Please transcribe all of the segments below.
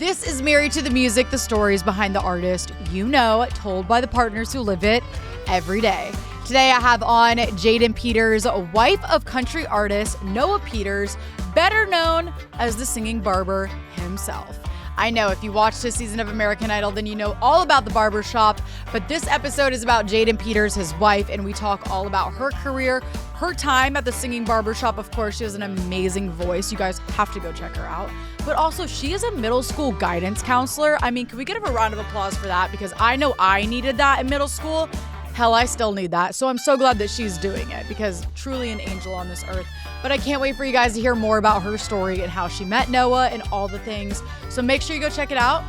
This is Married to the Music, the stories behind the artist you know, told by the partners who live it every day. Today I have on Jayden Peters, wife of country artist Noah Peters, better known as the singing barber himself. I know if you watched this season of American Idol, then you know all about the barbershop, but this episode is about Jayden Peters, his wife, and we talk all about her career, her time at the singing barbershop. Of course, she has an amazing voice. You guys have to go check her out. But also, she is a middle school guidance counselor. I mean, can we give her a round of applause for that? Because I know I needed that in middle school. Hell, I still need that. So I'm so glad that she's doing it because truly an angel on this earth. But I can't wait for you guys to hear more about her story and how she met Noah and all the things. So make sure you go check it out.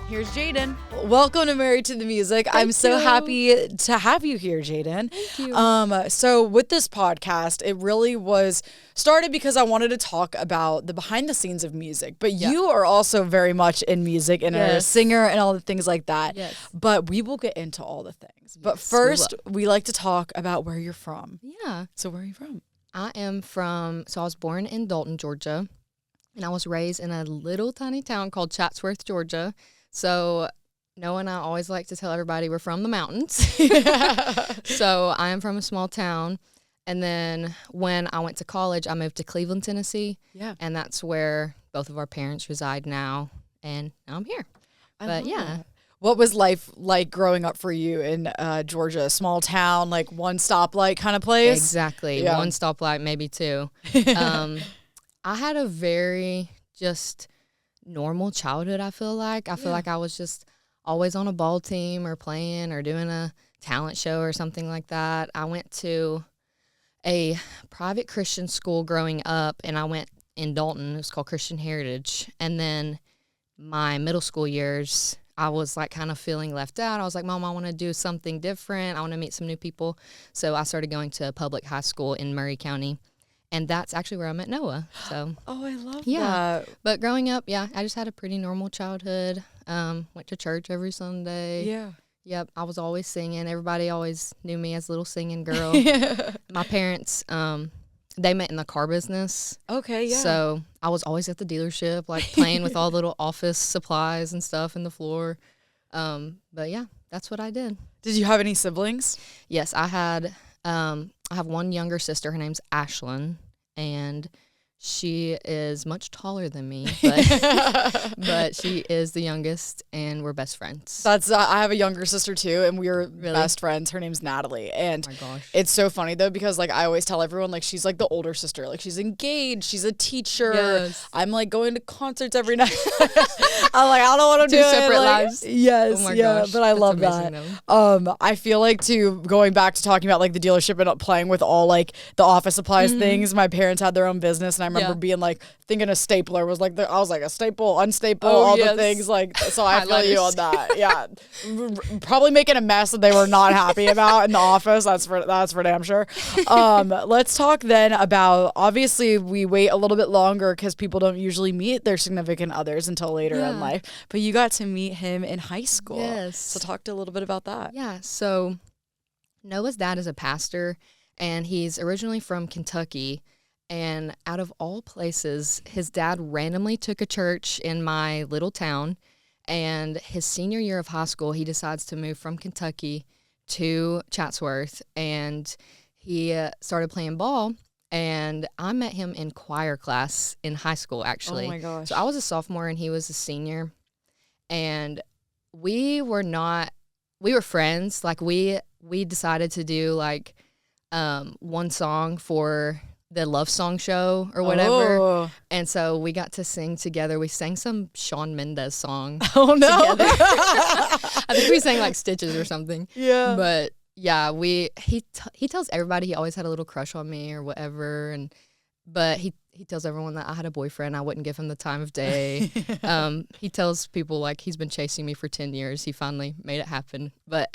Here's Jayden. Welcome to Married to the Music. I'm so happy to have you here, Jayden. Thank you. So with this podcast, it really was started because I wanted to talk about the behind the scenes of music. But you are also very much in music and are a singer and all the things like that. Yes. But we will get into all the things. But first, we like to talk about where you're from. Yeah. So where are you from? I was born in Dalton, Georgia, and I was raised in a little tiny town called Chatsworth, Georgia. So Noah and I always like to tell everybody we're from the mountains. So I am from a small town. And then when I went to college, I moved to Cleveland, Tennessee. Yeah. And that's where both of our parents reside now. And now I'm here. That. What was life like growing up for you in Georgia? A small town, like one stoplight kind of place? Exactly. Yeah. One stoplight, maybe two. I had a very just normal childhood, I feel like. I feel like I was just always on a ball team or playing or doing a talent show or something like that. I went to a private Christian school growing up, and I went in Dalton. It was called Christian Heritage. And then my middle school years, I was like kind of feeling left out. I was like, Mom, I want to do something different. I want to meet some new people. So I started going to a public high school in Murray County. And that's actually where I met Noah. So I love that. But growing up, I just had a pretty normal childhood. Went to church every Sunday. Yeah. Yep, I was always singing. Everybody always knew me as little singing girl. My parents, they met in the car business. Okay, yeah. So I was always at the dealership, like playing with all the little office supplies and stuff in the floor. But yeah, that's what I did. Did you have any siblings? Yes, I have one younger sister. Her name's Ashlyn, and she is much taller than me, but she is the youngest, and we're best friends. That's I have a younger sister too, and we're best friends. Her name's Natalie, and oh my gosh. It's so funny though because like I always tell everyone like she's like the older sister, like she's engaged, she's a teacher. Yes. I'm like going to concerts every night. I'm like I don't want to do two separate like, lives. Yes, oh my gosh, but I love that. Though. I feel like too going back to talking about like the dealership and playing with all like the office supplies things. My parents had their own business, and I remember being like thinking a stapler was like I was like a staple, unstaple, all the things like. So I feel you on that. Yeah, probably making a mess that they were not happy about in the office. That's for damn sure. Let's talk then about obviously we wait a little bit longer because people don't usually meet their significant others until later in life. But you got to meet him in high school. Yes. So talk a little bit about that. Yeah. So Noah's dad is a pastor, and he's originally from Kentucky. And out of all places, his dad randomly took a church in my little town. And his senior year of high school, he decides to move from Kentucky to Chatsworth. And he started playing ball. And I met him in choir class in high school, actually. Oh, my gosh. So I was a sophomore, and he was a senior. And we were friends. Like, we decided to do, like, one song for the Love Song show or whatever. Oh. And so we got to sing together. We sang some Shawn Mendes song. Oh, no. Together. I think we sang, like, Stitches or something. Yeah. But, yeah, he tells everybody he always had a little crush on me or whatever. But he tells everyone that I had a boyfriend. I wouldn't give him the time of day. He tells people, like, he's been chasing me for 10 years. He finally made it happen. But,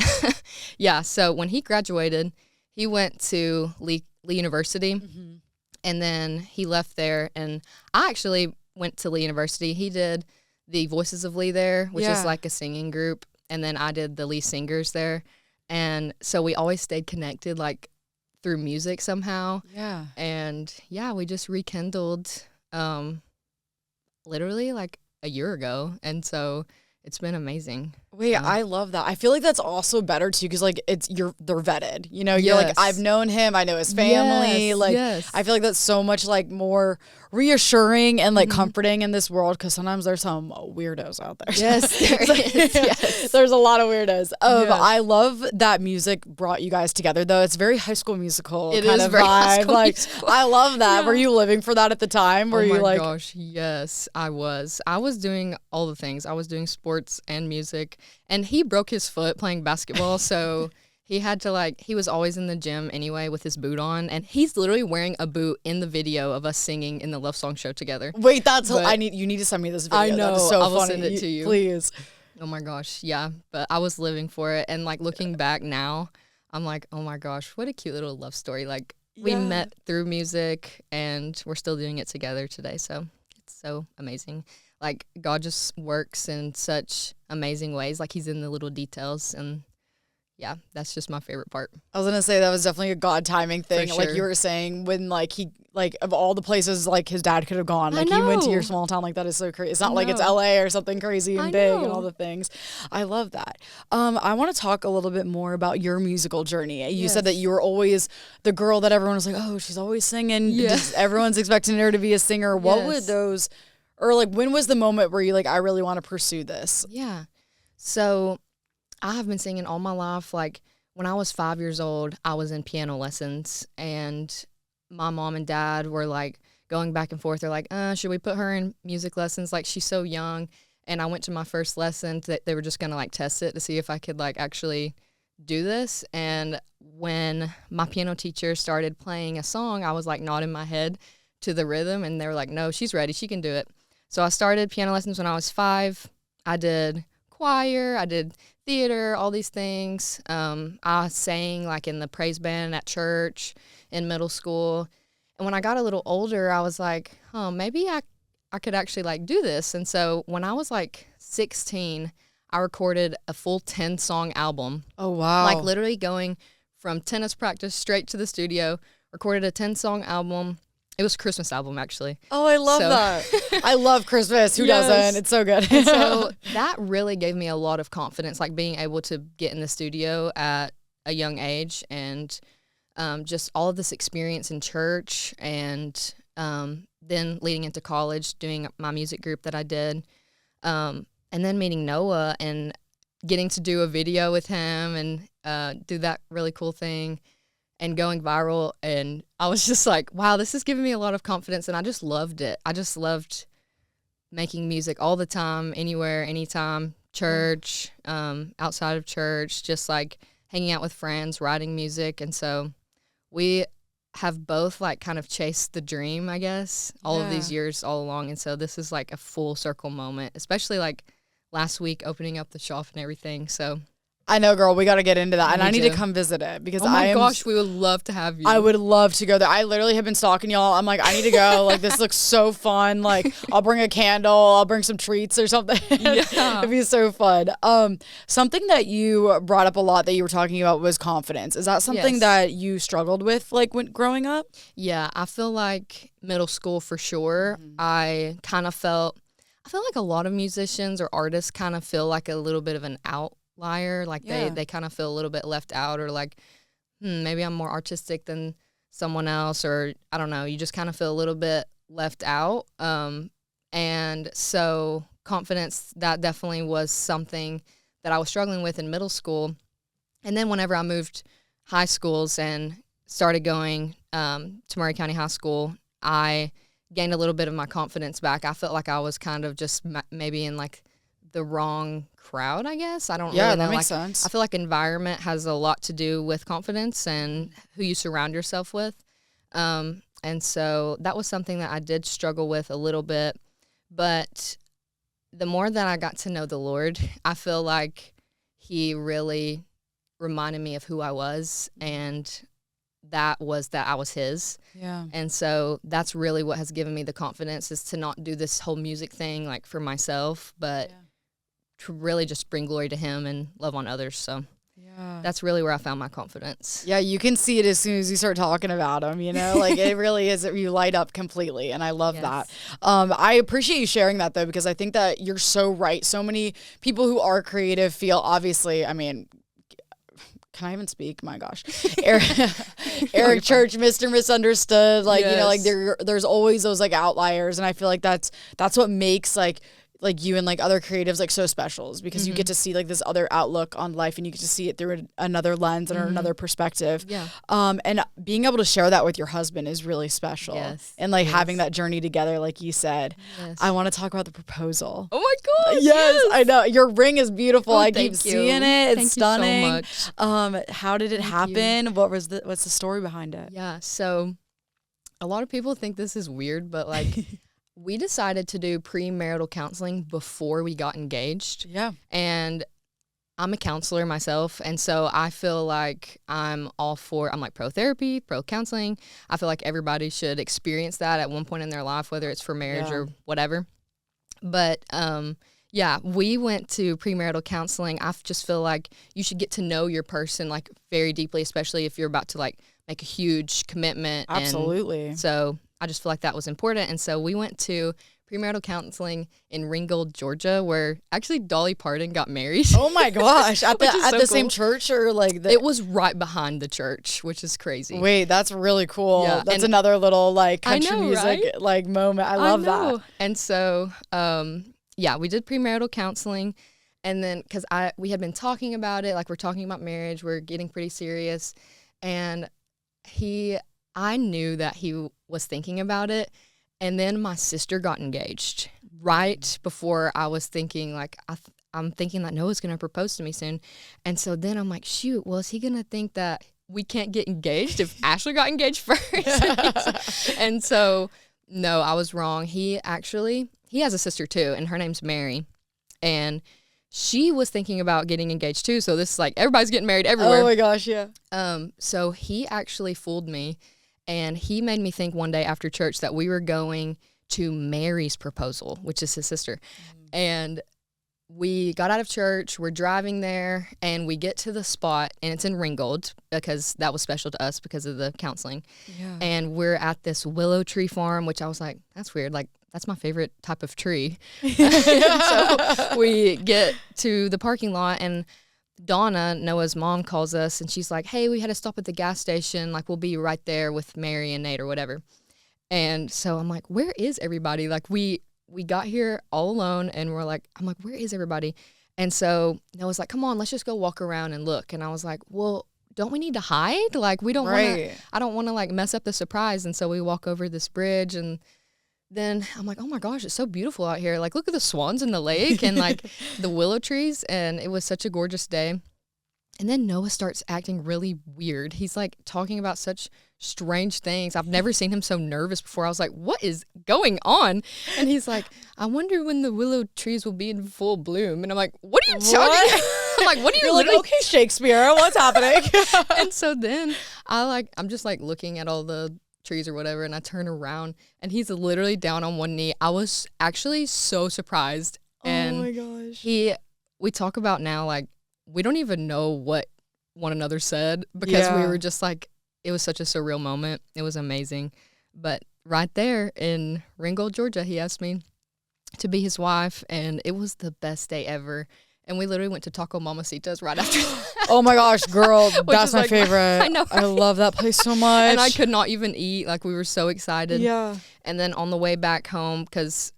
yeah, so when he graduated, he went to Lee University. Mm-hmm. And then he left there, and I actually went to Lee University. He did the Voices of Lee there, which is like a singing group, and then I did the Lee Singers there. And so we always stayed connected, like, through music somehow. Yeah. And, we just rekindled literally, like, a year ago. And so it's been amazing. Wait, I love that. I feel like that's also better too, because like they're vetted. You know, you're like, I've known him, I know his family. I feel like that's so much like more reassuring and like comforting in this world, because sometimes there's some weirdos out there. Yes, there is. Yes. There's a lot of weirdos. I love that music brought you guys together though. It's very High School Musical kind of vibe. Like I love that. Yeah. Were you living for that at the time? Were you like, gosh, yes, I was. I was doing all the things. I was doing sports and music. And he broke his foot playing basketball, so he had to he was always in the gym anyway with his boot on, and he's literally wearing a boot in the video of us singing in the Love Song show together. Wait, you need to send me this video. I know. That is so I will funny. send it to you. Please. Oh my gosh, yeah. But I was living for it, and like looking back now, I'm like, oh my gosh, what a cute little love story. Like we met through music, and we're still doing it together today. So it's so amazing. Like, God just works in such amazing ways. Like, he's in the little details. And, yeah, that's just my favorite part. I was going to say that was definitely a God timing thing. For like sure. you were saying, when, like, he, like, of all the places, like, his dad could have gone. Like, he went to your small town. Like, that is so crazy. It's not like it's LA or something crazy and big and all the things. I love that. I want to talk a little bit more about your musical journey. You said that you were always the girl that everyone was like, oh, she's always singing. Just, everyone's expecting her to be a singer. What would those... Or, like, when was the moment where you like, I really want to pursue this? Yeah. So, I have been singing all my life. Like, when I was 5 years old, I was in piano lessons. And my mom and dad were, like, going back and forth. They're like, should we put her in music lessons? Like, she's so young. And I went to my first lesson. They were just going to, like, test it to see if I could, like, actually do this. And when my piano teacher started playing a song, I was, like, nodding my head to the rhythm. And they were like, no, she's ready. She can do it. So I started piano lessons when I was 5. I did choir, I did theater, all these things. I sang like in the praise band at church in middle school. And when I got a little older, I was like, oh, maybe I could actually like do this. And so when I was like 16, I recorded a full 10-song album. Oh, wow. Like literally going from tennis practice straight to the studio, recorded a 10-song album. It was a Christmas album, actually. Oh, I love that. I love Christmas. Who doesn't? It's so good. And so that really gave me a lot of confidence, like being able to get in the studio at a young age, and just all of this experience in church, and then leading into college, doing my music group that I did, and then meeting Noah and getting to do a video with him and do that really cool thing. And going viral, and I was just like, wow, this is giving me a lot of confidence, and I just loved it. I just loved making music all the time, anywhere, anytime, church, outside of church, just like hanging out with friends, writing music. And so we have both like kind of chased the dream, I guess, all of these years all along. And so this is like a full circle moment, especially like last week opening up the shop and everything. So I know, girl. We got to get into that. And I need to come visit it because gosh, we would love to have you. I would love to go there. I literally have been stalking y'all. I'm like, I need to go. Like, this looks so fun. Like, I'll bring a candle. I'll bring some treats or something. Yeah. It'd be so fun. Something that you brought up a lot that you were talking about was confidence. Is that something that you struggled with, like, when growing up? Yeah, I feel like middle school for sure. Mm-hmm. I feel like a lot of musicians or artists kind of feel like a little bit of an outlier, like they kind of feel a little bit left out, or like maybe I'm more artistic than someone else, or I don't know, you just kind of feel a little bit left out. And so confidence, that definitely was something that I was struggling with in middle school. And then whenever I moved high schools and started going to Murray County High School, I gained a little bit of my confidence back. I felt like I was kind of just maybe in like the wrong crowd, I guess. I don't really know. Yeah, that makes sense. I feel like environment has a lot to do with confidence and who you surround yourself with. And so that was something that I did struggle with a little bit. But the more that I got to know the Lord, I feel like he really reminded me of who I was, and that was that I was his. Yeah. And so that's really what has given me the confidence, is to not do this whole music thing like for myself, but to really just bring glory to him and love on others. So that's really where I found my confidence. Yeah, you can see it as soon as you start talking about him, you know, like it really is, you light up completely. And I love that. I appreciate you sharing that though, because I think that you're so right. So many people who are creative feel, obviously, I mean, can I even speak? My gosh. Eric Church, Mr. Misunderstood. Like, you know, like there's always those like outliers. And I feel like that's what makes like you and like other creatives like so special, is because you get to see like this other outlook on life, and you get to see it through another lens and another perspective. Yeah. And being able to share that with your husband is really special. Yes. And like having that journey together, like you said. Yes. I want to talk about the proposal. Oh my gosh. Yes, I know. Your ring is beautiful. I keep seeing it. It's stunning. Thank you so much. How did it happen? What's the story behind it? Yeah. So a lot of people think this is weird, but like we decided to do premarital counseling before we got engaged. Yeah. And I'm a counselor myself, and so I feel like I'm like pro therapy, pro counseling. I feel like everybody should experience that at one point in their life, whether it's for marriage or whatever. But yeah, we went to premarital counseling. I just feel like you should get to know your person like very deeply, especially if you're about to like make a huge commitment. Absolutely. And so I just feel like that was important. And so we went to premarital counseling in Ringgold, Georgia, where actually Dolly Parton got married. Oh my gosh. At the same church, or like it was right behind the church, which is crazy. Wait, that's really cool. Yeah, that's another little like country music like moment. I love that. And so yeah, we did premarital counseling, and then because we had been talking about it, like we're talking about marriage, we're getting pretty serious, and I knew that he was thinking about it. And then my sister got engaged right before I was thinking, like, I'm thinking that Noah's going to propose to me soon. And so then I'm like, shoot, well, is he going to think that we can't get engaged if Ashley got engaged first? And so, no, I was wrong. He has a sister too, and her name's Mary. And she was thinking about getting engaged too. So this is like, everybody's getting married everywhere. Oh my gosh, yeah. So he actually fooled me. And he made me think one day after church that we were going to Mary's proposal, which is his sister. And we got out of church, we're driving there, and we get to the spot, and it's in Ringgold, because that was special to us because of the counseling. Yeah. And we're at this willow tree farm, which I was like, that's weird. Like, that's my favorite type of tree. So we get to the parking lot, and Donna, Noah's mom, calls us, and she's like, hey, we had to stop at the gas station. Like, we'll be right there with Mary and Nate or whatever. And so I'm like, where is everybody? Like, we got here all alone, and I'm like, where is everybody? And so Noah's like, come on, let's just go walk around and look. And I was like, well, don't we need to hide? Like, we don't want to, I don't want to like mess up the surprise. And so we walk over this bridge, and then I'm like, oh my gosh, it's so beautiful out here. Like, look at the swans in the lake and like the willow trees. And it was such a gorgeous day. And then Noah starts acting really weird. He's like talking about such strange things. I've never seen him so nervous before. I was like, what is going on? And he's like, I wonder when the willow trees will be in full bloom. And I'm like, what are you talking? I'm like, what are you like, okay, Shakespeare, what's happening? And so then I'm just like looking at all the trees or whatever, and I turn around, and he's literally down on one knee. I was actually so surprised. And oh my gosh. We talk about now, like, we don't even know what one another said, because we were just like, it was such a surreal moment. It was amazing. But right there in Ringgold, Georgia, he asked me to be his wife, and it was the best day ever. And we literally went to Taco Mamacita's right after that. Oh my gosh, girl, that's my favorite. I know. Right? I love that place so much. And I could not even eat. Like, we were so excited. Yeah. And then on the way back home, because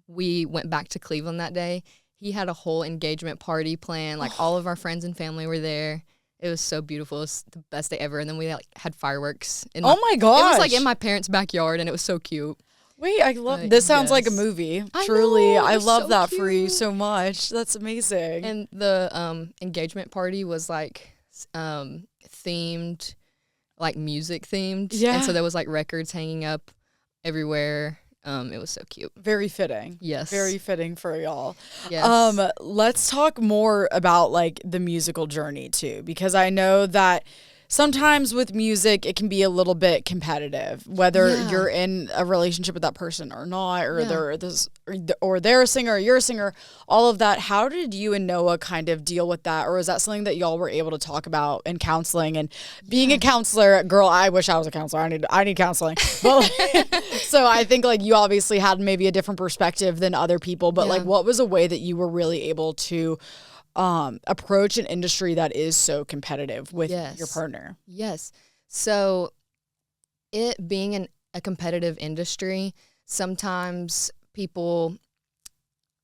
we went back to Cleveland that day, he had a whole engagement party planned. Like, all of our friends and family were there. It was so beautiful. It was the best day ever. And then we like had fireworks. Oh my gosh. It was like in my parents' backyard, and it was so cute. Wait, I love this. Sounds like a movie. Truly, I love so that cute. For you so much. That's amazing. And the engagement party was like themed, like music themed. Yeah. And so there was like records hanging up everywhere. It was so cute. Very fitting. Yes. Very fitting for y'all. Yes. Let's talk more about like the musical journey too, because I know that sometimes with music, it can be a little bit competitive, whether you're in a relationship with that person or not, or they're a singer, or you're a singer, all of that. How did you and Noah kind of deal with that? Or is that something that y'all were able to talk about in counseling? And being a counselor, girl, I wish I was a counselor. I need counseling. But so I think like you obviously had maybe a different perspective than other people, but like what was a way that you were really able to approach an industry that is so competitive with your partner? Yes. So it being a competitive industry, sometimes people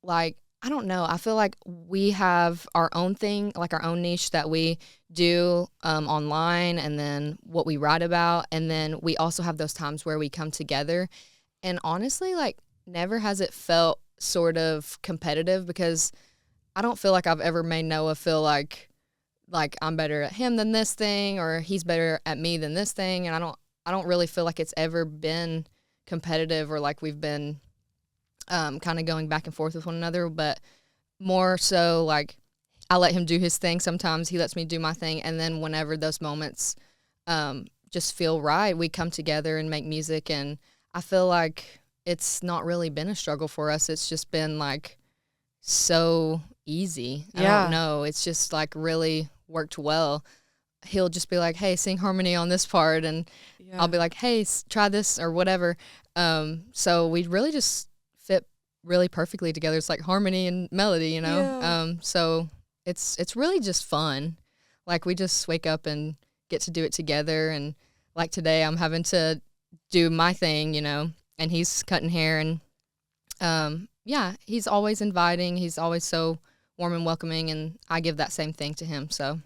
like, I don't know, I feel like we have our own thing, like our own niche that we do online, and then what we write about. And then we also have those times where we come together. And honestly, like never has it felt sort of competitive, because I don't feel like I've ever made Noah feel like I'm better at him than this thing, or he's better at me than this thing. And I don't really feel like it's ever been competitive, or like we've been kind of going back and forth with one another, but more so like I let him do his thing. Sometimes he lets me do my thing. And then whenever those moments just feel right, we come together and make music. And I feel like it's not really been a struggle for us. It's just been like so easy. I don't know. It's just like really worked well. He'll just be like, hey, sing harmony on this part. And I'll be like, hey, try this or whatever. So we really just fit really perfectly together. It's like harmony and melody, you know? So it's really just fun. Like we just wake up and get to do it together. And like today I'm having to do my thing, you know, and he's cutting hair. And he's always inviting. He's always so warm and welcoming, and I give that same thing to him. So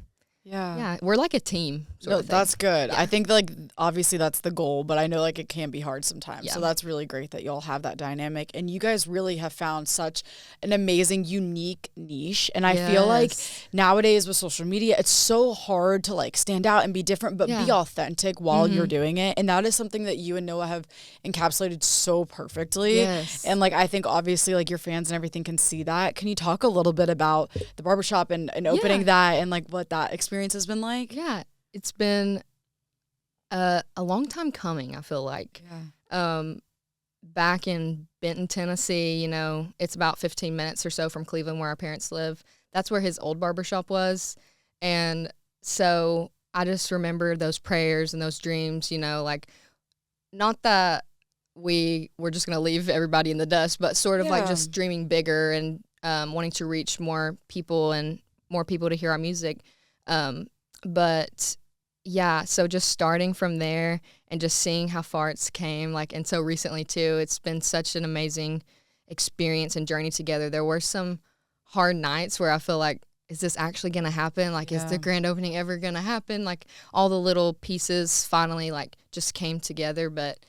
we're like a team. No, that's good. I think like obviously that's the goal, but I know like it can be hard sometimes. So that's really great that y'all have that dynamic, and you guys really have found such an amazing, unique niche. And I feel like nowadays with social media, it's so hard to like stand out and be different, but be authentic while you're doing it. And that is something that you and Noah have encapsulated so perfectly. And like I think obviously like your fans and everything can see that. Can you talk a little bit about the barbershop and opening that, and like what that experience has been like? Yeah, it's been a long time coming, I feel like. Back in Benton, Tennessee, you know, it's about 15 minutes or so from Cleveland where our parents live. That's where his old barbershop was. And so I just remember those prayers and those dreams, you know, like not that we were just going to leave everybody in the dust, but sort of like just dreaming bigger and wanting to reach more people and more people to hear our music. But yeah, so just starting from there and just seeing how far it's came, like, and so recently too, it's been such an amazing experience and journey together. There were some hard nights where I feel like, is this actually going to happen? Like, is the grand opening ever going to happen? Like, all the little pieces finally, like, just came together. But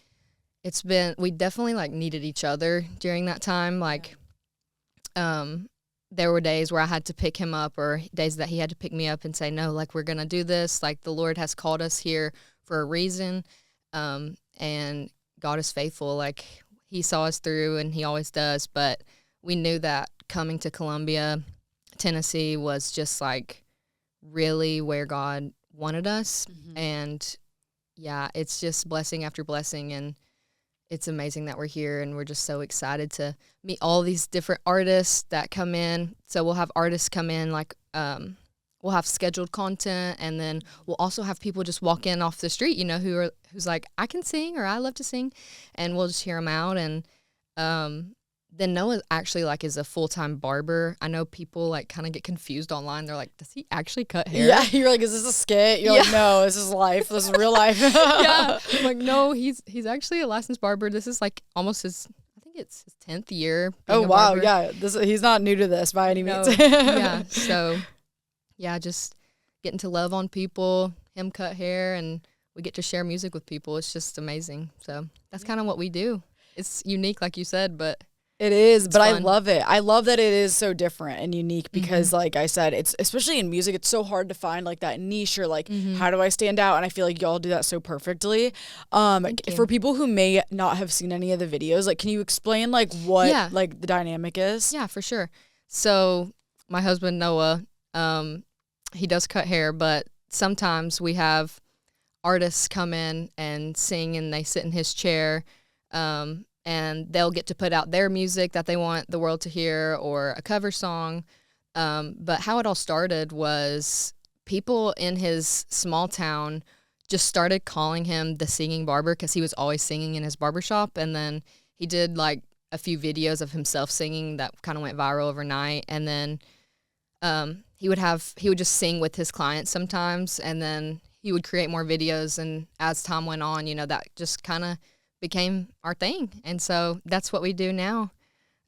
it's been, we definitely, like, needed each other during that time. Like, there were days where I had to pick him up, or days that he had to pick me up and say, no, like, we're going to do this. Like, the Lord has called us here for a reason. And God is faithful. Like, he saw us through, and he always does. But we knew that coming to Columbia, Tennessee was just like really where God wanted us. And yeah, it's just blessing after blessing, and it's amazing that we're here, and we're just so excited to meet all these different artists that come in. So we'll have artists come in, like we'll have scheduled content, and then we'll also have people just walk in off the street, you know, who's like, I can sing, or I love to sing, and we'll just hear them out. And then Noah actually like is a full-time barber. I know people like kind of get confused online. They're like, does he actually cut hair? Yeah, you're like, is this a skit? You're like, no, this is life. This is real life. Yeah, I'm like, no, he's actually a licensed barber. This is like almost his, I think it's his 10th year. Oh wow, barber. Yeah, he's not new to this by any means. Yeah, so yeah, just getting to love on people, him cut hair, and we get to share music with people. It's just amazing. So that's kind of what we do. It's unique, like you said, but it is, but fun. I love it. I love that it is so different and unique because, like I said, it's especially in music, it's so hard to find like that niche or like how do I stand out? And I feel like y'all do that so perfectly. For people who may not have seen any of the videos, like, can you explain like what like the dynamic is? Yeah, for sure. So my husband Noah, he does cut hair, but sometimes we have artists come in and sing, and they sit in his chair, and they'll get to put out their music that they want the world to hear, or a cover song. But how it all started was people in his small town just started calling him the singing barber because he was always singing in his barbershop. And then he did like a few videos of himself singing that kind of went viral overnight. And then he would just sing with his clients sometimes, and then he would create more videos. And as time went on, you know, that just kind of became our thing. And so that's what we do now.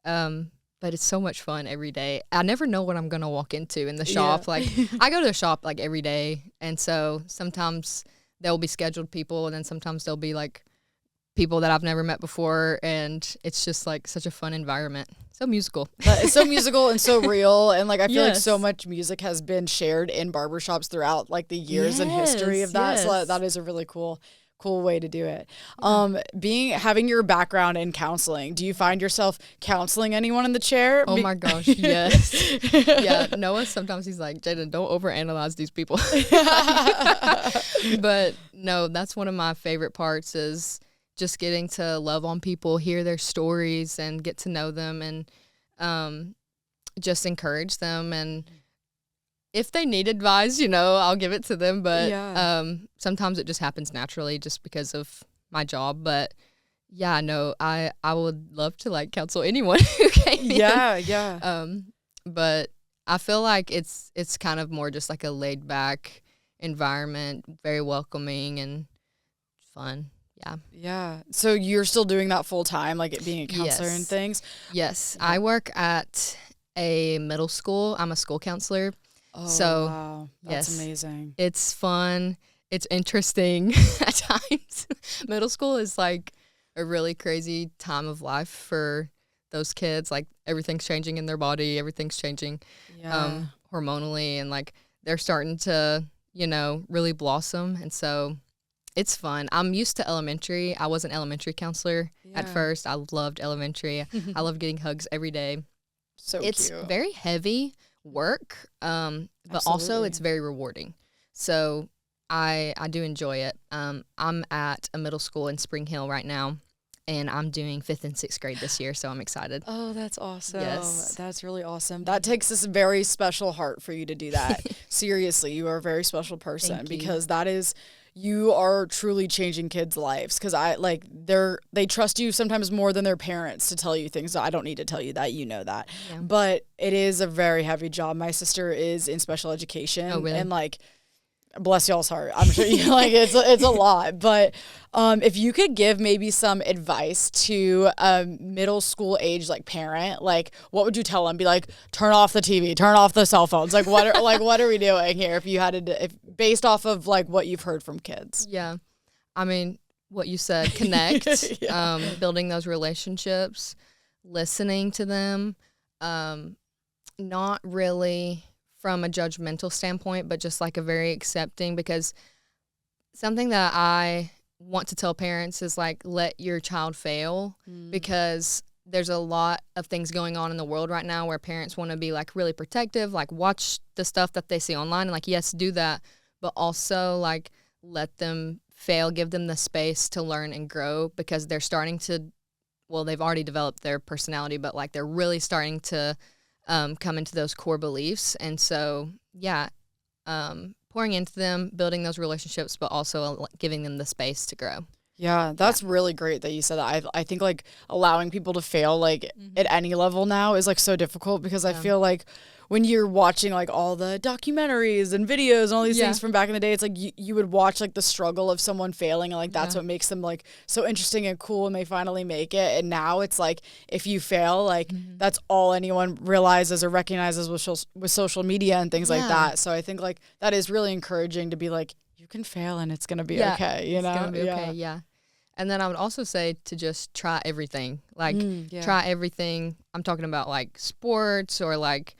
But it's so much fun every day. I never know what I'm going to walk into in the shop. Like, I go to the shop, like, every day. And so sometimes there'll be scheduled people, and then sometimes there'll be, like, people that I've never met before. And it's just, like, such a fun environment. So musical. It's so musical and so real. And, like, I feel like so much music has been shared in barbershops throughout, like, the years and history of that. So that is a really cool way to do it. Having your background in counseling, do you find yourself counseling anyone in the chair? Oh my gosh, yes. Yeah, Noah, sometimes he's like, Jayden, don't overanalyze these people. But no, that's one of my favorite parts, is just getting to love on people, hear their stories, and get to know them, and just encourage them. And if they need advice, you know, I'll give it to them. But sometimes it just happens naturally just because of my job. But yeah, no, I would love to, like, counsel anyone who came in. Yeah. But I feel like it's kind of more just like a laid back environment, very welcoming and fun. Yeah. Yeah. So you're still doing that full time, like being a counselor and things? Yes. I work at a middle school. I'm a school counselor. Oh, so, wow. That's amazing. It's fun. It's interesting at times. Middle school is like a really crazy time of life for those kids. Like, everything's changing in their body. Everything's changing hormonally. And, like, they're starting to, you know, really blossom. And so it's fun. I'm used to elementary. I was an elementary counselor at first. I loved elementary. I love getting hugs every day. So it's cute. Very heavy work, but also it's very rewarding. So I do enjoy it. I'm at a middle school in Spring Hill right now, and I'm doing 5th and 6th grade this year, so I'm excited. Oh, that's awesome. Yes. That's really awesome. That takes this very special heart for you to do that. Seriously, you are a very special person, because that is, you are truly changing kids' lives, because they trust you sometimes more than their parents to tell you things. I don't need to tell you that, you know that. Yeah. But it is a very heavy job. My sister is in special education. Oh, really? And, like, bless y'all's heart. I'm sure you like it's a lot. But if you could give maybe some advice to a middle school age, like, parent, like, what would you tell them? Be like, turn off the TV, turn off the cell phones. Like, what are we doing here? If you had to, based off of, like, what you've heard from kids. Yeah, I mean, what you said, connect, building those relationships, listening to them, not really from a judgmental standpoint, but just like a very accepting, because something that I want to tell parents is, like, let your child fail, because there's a lot of things going on in the world right now where parents want to be, like, really protective, like, watch the stuff that they see online, and, like, yes, do that, but also, like, let them fail, give them the space to learn and grow, because they're starting to, well, they've already developed their personality, but, like, they're really starting to come into those core beliefs. And so, pouring into them, building those relationships, but also giving them the space to grow. Yeah, that's really great that you said that. I think, like, allowing people to fail, like, at any level now is, like, so difficult, because I feel like when you're watching, like, all the documentaries and videos and all these things from back in the day, it's like you would watch, like, the struggle of someone failing, and, like, that's what makes them, like, so interesting and cool when they finally make it. And now it's like, if you fail, like, that's all anyone realizes or recognizes with social media and things like that. So I think, like, that is really encouraging to be like, you can fail and it's gonna be okay, you know? It's gonna be okay, yeah. And then I would also say to just try everything. Like, try everything. I'm talking about, like, sports or, like,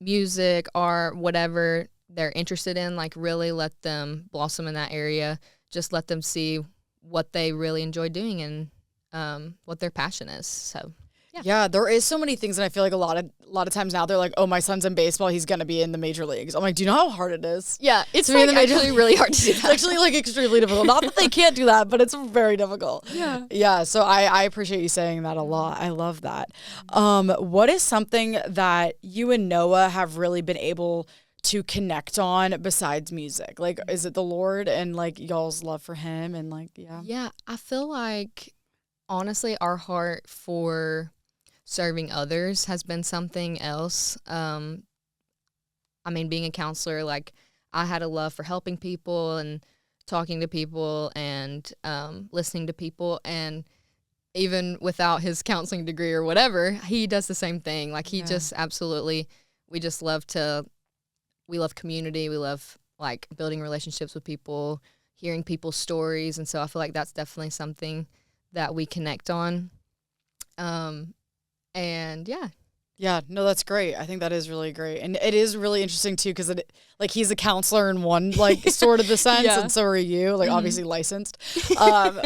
music, art, whatever they're interested in. Like, really let them blossom in that area. Just let them see what they really enjoy doing and what their passion is. So, Yeah, there is so many things, and I feel like a lot of times now they're like, oh, my son's in baseball, he's gonna be in the major leagues. I'm like, do you know how hard it is? Yeah, it's like actually really hard to do that. It's actually like extremely difficult. Not that they can't do that, but it's very difficult. Yeah. So I appreciate you saying that a lot. I love that. What is something that you and Noah have really been able to connect on besides music? Like, is it the Lord and like y'all's love for Him and like Yeah, I feel like honestly our heart for serving others has been something else. I mean, being a counselor, like I had a love for helping people and talking to people and listening to people, and even without his counseling degree or whatever, he does the same thing. Like he just absolutely, we love community. We love like building relationships with people, hearing people's stories. And so I feel like that's definitely something that we connect on. And yeah, no, that's great. I think that is really great. And it is really interesting too, because like he's a counselor in one like sort of the sense, and so are you, like obviously licensed.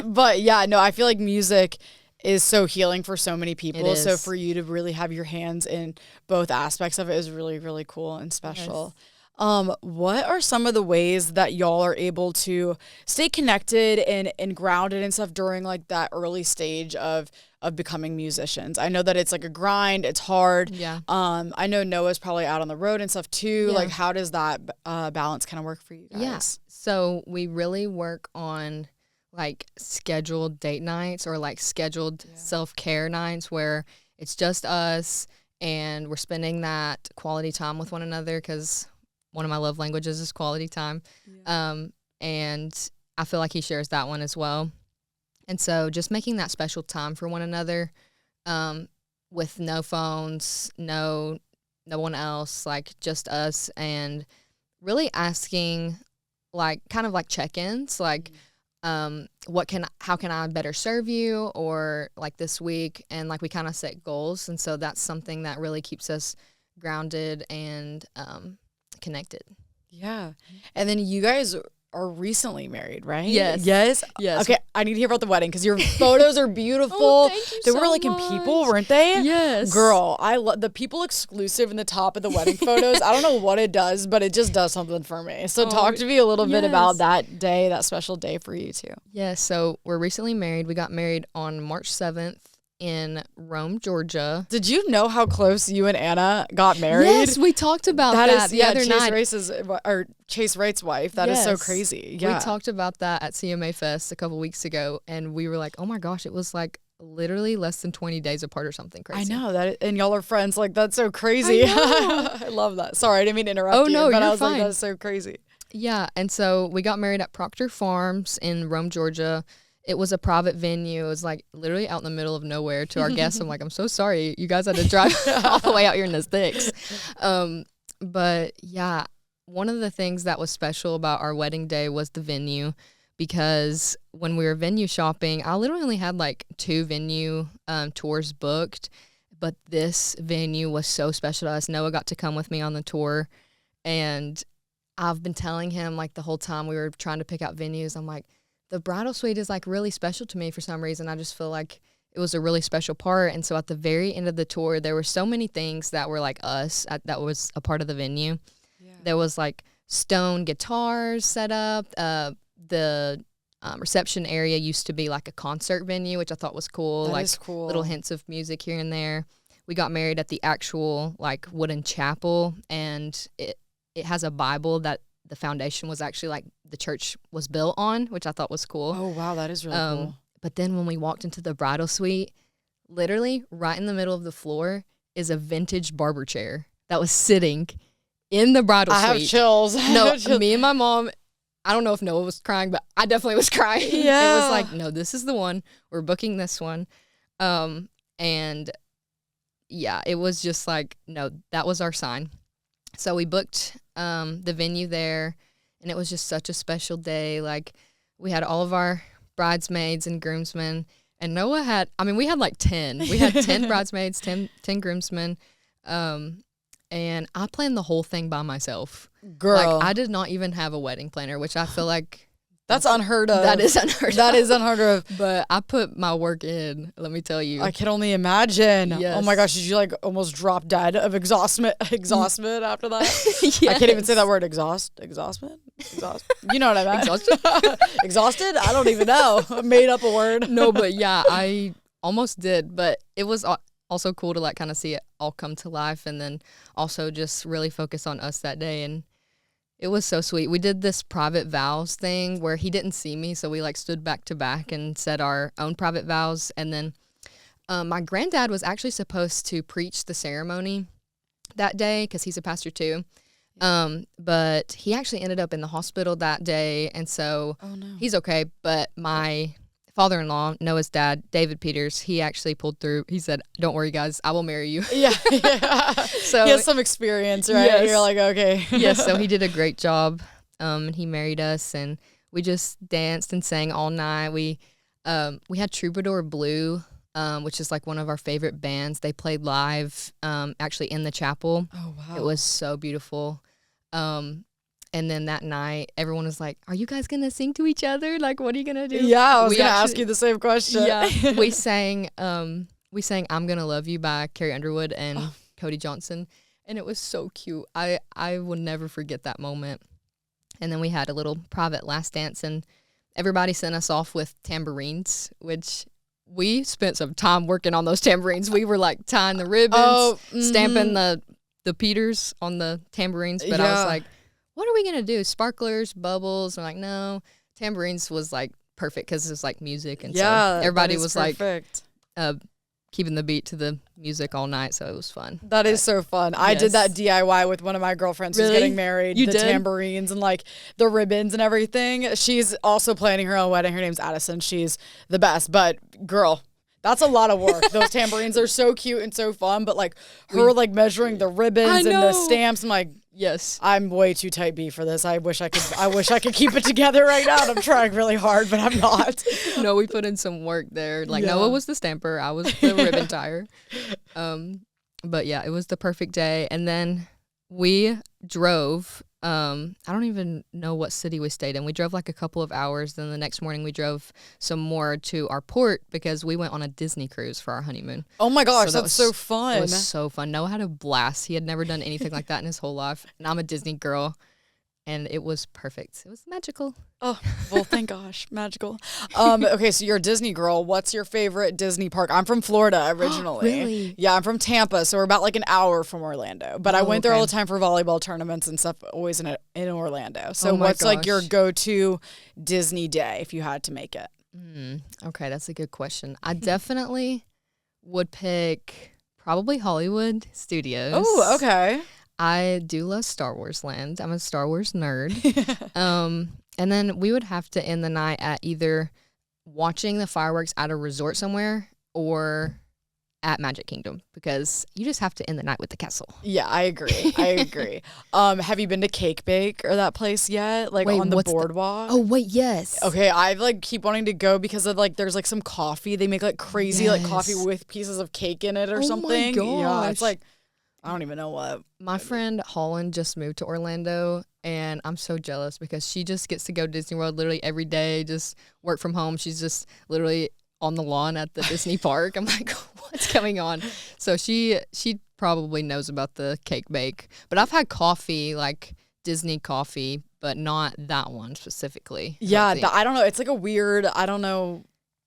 But yeah, no, I feel like music is so healing for so many people. So for you to really have your hands in both aspects of it is really, really cool and special. What are some of the ways that y'all are able to stay connected and grounded and stuff during like that early stage of becoming musicians? I know that it's like a grind, it's hard. Yeah. I know Noah's probably out on the road and stuff too. Yeah. Like how does that balance kind of work for you guys? Yeah. So we really work on like scheduled date nights or like scheduled self-care nights where it's just us and we're spending that quality time with one another, because one of my love languages is quality time. And I feel like he shares that one as well. And so just making that special time for one another, with no phones, no one else, like just us, and really asking like kind of like check-ins, like how can I better serve you, or like this week, and like we kind of set goals. And so that's something that really keeps us grounded and connected. Yeah. And then you guys are recently married, right? Yes. Okay, I need to hear about the wedding because your photos are beautiful. Oh, thank you they so were like much. in People, weren't they? Yes. Girl, I love the People exclusive in the top of the wedding photos. I don't know what it does, but it just does something for me. So talk to me a little bit about that day, that special day for you too. Yeah, so we're recently married. We got married on March 7th in Rome, Georgia. Did you know how close you and Anna got married? Yes, we talked about that the other night. Chase Wright's wife. That is so crazy. Yeah. We talked about that at CMA Fest a couple weeks ago, and we were like, oh my gosh, it was like literally less than 20 days apart or something crazy. I know that, and y'all are friends. Like, that's so crazy. I love that. Sorry, I didn't mean to interrupt you. No, but you're I was fine. like, that's so crazy. Yeah, and so we got married at Proctor Farms in Rome, Georgia. It was a private venue. It was like literally out in the middle of nowhere. To our guests, I'm like, I'm so sorry. You guys had to drive all the way out here in the sticks. But yeah, one of the things that was special about our wedding day was the venue, because when we were venue shopping, I literally only had like 2 venue tours booked, but this venue was so special to us. Noah got to come with me on the tour, and I've been telling him like the whole time we were trying to pick out venues, I'm like, the bridal suite is like really special to me for some reason. I just feel like it was a really special part. And so at the very end of the tour, there were so many things that were like us that was a part of the venue. Yeah. There was like stone guitars set up. The reception area used to be like a concert venue, which I thought was cool. That like is cool. Little hints of music here and there. We got married at the actual like wooden chapel, and it has a Bible that the foundation was actually like the church was built on, which I thought was cool. Oh, wow. That is really cool. But then when we walked into the bridal suite, literally right in the middle of the floor is a vintage barber chair that was sitting in the bridal suite. I have chills. No, me and my mom, I don't know if Noah was crying, but I definitely was crying. Yeah. It was like, no, this is the one. We're booking this one. And yeah, it was just like, no, that was our sign. So we booked the venue there, and it was just such a special day. Like, we had all of our bridesmaids and groomsmen, and Noah had, we had like 10. We had 10 bridesmaids, 10 groomsmen, and I planned the whole thing by myself. Girl. Like, I did not even have a wedding planner, which I feel like That's unheard of. That is unheard of. That is unheard of. But I put my work in, let me tell you. I can only imagine. Yes. Oh my gosh, did you like almost drop dead of exhaustment after that? Yes. I can't even say that word, exhaustment? You know what I meant. Exhausted? Exhausted? I don't even know. I made up a word. No, but yeah, I almost did. But it was also cool to like kind of see it all come to life, and then also just really focus on us that day. And it was so sweet. We did this private vows thing where he didn't see me, so we like stood back to back and said our own private vows. And then my granddad was actually supposed to preach the ceremony that day because he's a pastor too. But he actually ended up in the hospital that day, and so he's okay. But my father-in-law, Noah's dad, David Peters, he actually pulled through. He said, "Don't worry, guys, I will marry you." Yeah. So he has some experience, right? Yes. You're like, okay. Yes, so he did a great job, and he married us, and we just danced and sang all night. We had Troubadour Blue, which is like one of our favorite bands. They played live, actually in the chapel. Oh wow! It was so beautiful. And then that night, everyone was like, "Are you guys gonna sing to each other? Like, what are you gonna do?" Yeah, I was gonna ask you the same question. Yeah, we sang "I'm Gonna Love You" by Carrie Underwood and Cody Johnson, and it was so cute. I will never forget that moment. And then we had a little private last dance, and everybody sent us off with tambourines, which we spent some time working on those tambourines. We were like tying the ribbons, stamping the Peters on the tambourines, but I was like, what are we going to do? Sparklers, bubbles? I'm like, no. Tambourines was like perfect because it was like music. And so everybody was perfect. Like keeping the beat to the music all night. So it was fun. That is so fun. I did that DIY with one of my girlfriends who's getting married. You the did? Tambourines and like the ribbons and everything. She's also planning her own wedding. Her name's Addison. She's the best. But girl, that's a lot of work. Those tambourines are so cute and so fun. But like her like measuring the ribbons and the stamps. I'm like, yes, I'm way too type B for this. I wish I could keep it together right now. And I'm trying really hard, but I'm not. No, we put in some work there. Like Noah was the stamper, I was the ribbon tire. But yeah, it was the perfect day. And then we drove. I don't even know what city we stayed in. We drove like a couple of hours. Then the next morning we drove some more to our port because we went on a Disney cruise for our honeymoon. Oh my gosh, that's so fun. It was so fun. Noah had a blast. He had never done anything like that in his whole life. And I'm a Disney girl. And it was perfect. It was magical. Oh, well, thank gosh. Magical. Okay, so you're a Disney girl. What's your favorite Disney park? I'm from Florida originally. Really? Yeah, I'm from Tampa, so we're about like an hour from Orlando. But I went there all the time for volleyball tournaments and stuff, always in Orlando. So what's like your go-to Disney day if you had to make it? Okay, that's a good question. I definitely would pick probably Hollywood Studios. Oh, okay. I do love Star Wars Land. I'm a Star Wars nerd. And then we would have to end the night at either watching the fireworks at a resort somewhere or at Magic Kingdom because you just have to end the night with the castle. Yeah, I agree. Have you been to Cake Bake or that place yet? Like on the boardwalk? Oh, wait, yes. Okay, I like keep wanting to go because of like there's like some coffee. They make like crazy like coffee with pieces of cake in it or something. Oh my gosh. Yeah, it's like I don't even know what. My friend Holland just moved to Orlando, and I'm so jealous because she just gets to go to Disney World literally every day, just work from home. She's just literally on the lawn at the Disney park. I'm like, what's going on? So she probably knows about the Cake Bake. But I've had coffee, like Disney coffee, but not that one specifically. Yeah, I don't know. It's like a weird, I don't know.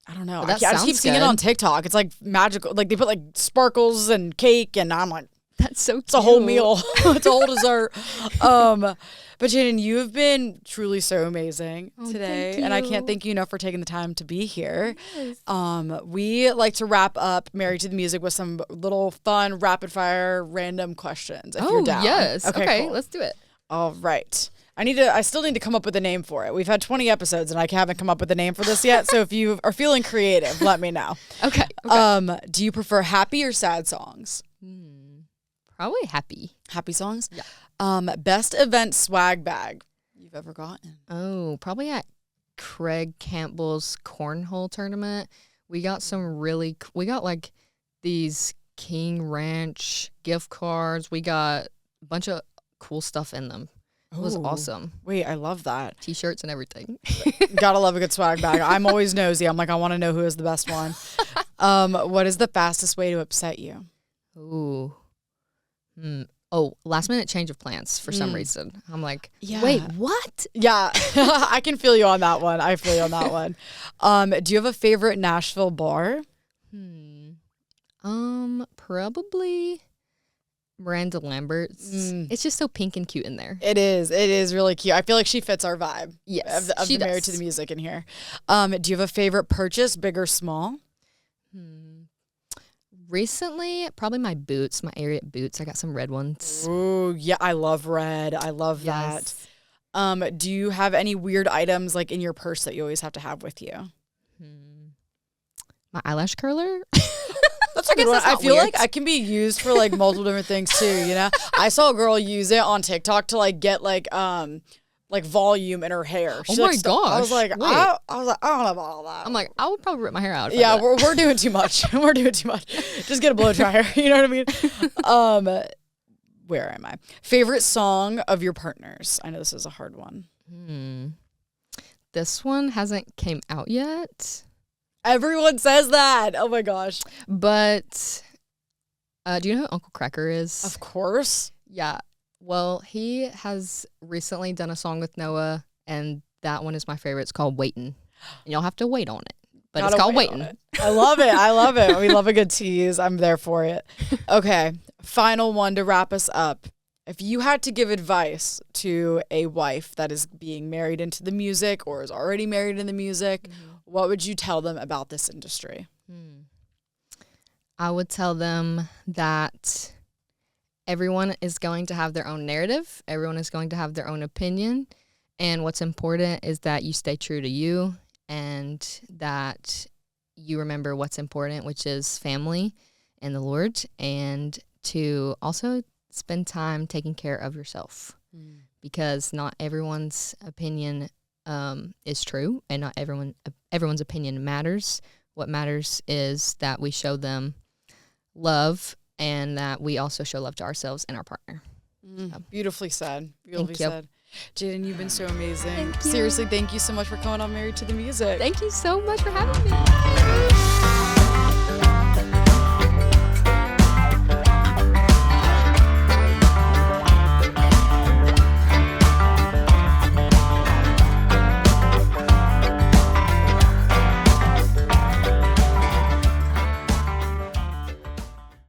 I just keep seeing it on TikTok. It's like magical. Like they put like sparkles and cake, and I'm like, that's so cute. It's a whole meal. It's a whole dessert. But Jayden, you have been truly so amazing today. And I can't thank you enough for taking the time to be here. Yes. We like to wrap up Married to the Music with some little fun, rapid fire, random questions. If you're down. Yes. Okay, cool. Let's do it. All right. I still need to come up with a name for it. We've had 20 episodes and I haven't come up with a name for this yet. So if you are feeling creative, let me know. Okay. Do you prefer happy or sad songs? Probably happy. Happy songs? Yeah. Best event swag bag you've ever gotten? Oh, probably at Craig Campbell's cornhole tournament. We got like these King Ranch gift cards. We got a bunch of cool stuff in them. It was awesome. Wait, I love that. T-shirts and everything. Gotta love a good swag bag. I'm always nosy. I'm like, I want to know who is the best one. What is the fastest way to upset you? Ooh. Oh, last minute change of plans for some reason. I'm like, Yeah. wait, what? Yeah, I can feel you on that one. I feel you on that one. Do you have a favorite Nashville bar? Probably Miranda Lambert's. It's just so pink and cute in there. It is. It is really cute. I feel like she fits our vibe. Yes, of she the Married does. to the Music in here. Do you have a favorite purchase, big or small? Recently, probably my boots, my Ariat boots. I got some red ones. Ooh, yeah, I love red. I love Yes. that. Do you have any weird items like in your purse that you always have to have with you? My eyelash curler. That's a good one. that's I not feel weird. like I can be used for like multiple different things too, you know? I saw a girl use it on TikTok to like get like volume in her hair. Oh my gosh. I was like, Wait. I don't know about all that. I'm like, I would probably rip my hair out. if I Yeah, did that. we're doing too much. We're doing too much. Just get a blow dryer. You know what I mean? Where am I? Favorite song of your partner's? I know this is a hard one. This one hasn't came out yet, Everyone says that. Oh my gosh. but do you know who Uncle Cracker is? Of course. Yeah. Well, he has recently done a song with Noah, and that one is my favorite. It's called Waitin'. And you'll have to wait on it. But Gotta it's called wait on Waitin'. it. I love it. I love it. We love a good tease. I'm there for it. Okay. Final one to wrap us up. If you had to give advice to a wife that is being married into the music or is already married in the music, what would you tell them about this industry? I would tell them that everyone is going to have their own narrative. Everyone is going to have their own opinion. And what's important is that you stay true to you and that you remember what's important, which is family and the Lord, and to also spend time taking care of yourself because not everyone's opinion is true and not everyone's opinion matters. What matters is that we show them love and that we also show love to ourselves and our partner. Beautifully said. Beautifully Thank you. said. Jayden, you've been so amazing. Thank you. Seriously, thank you so much for coming on Married to the Music. Thank you so much for having me.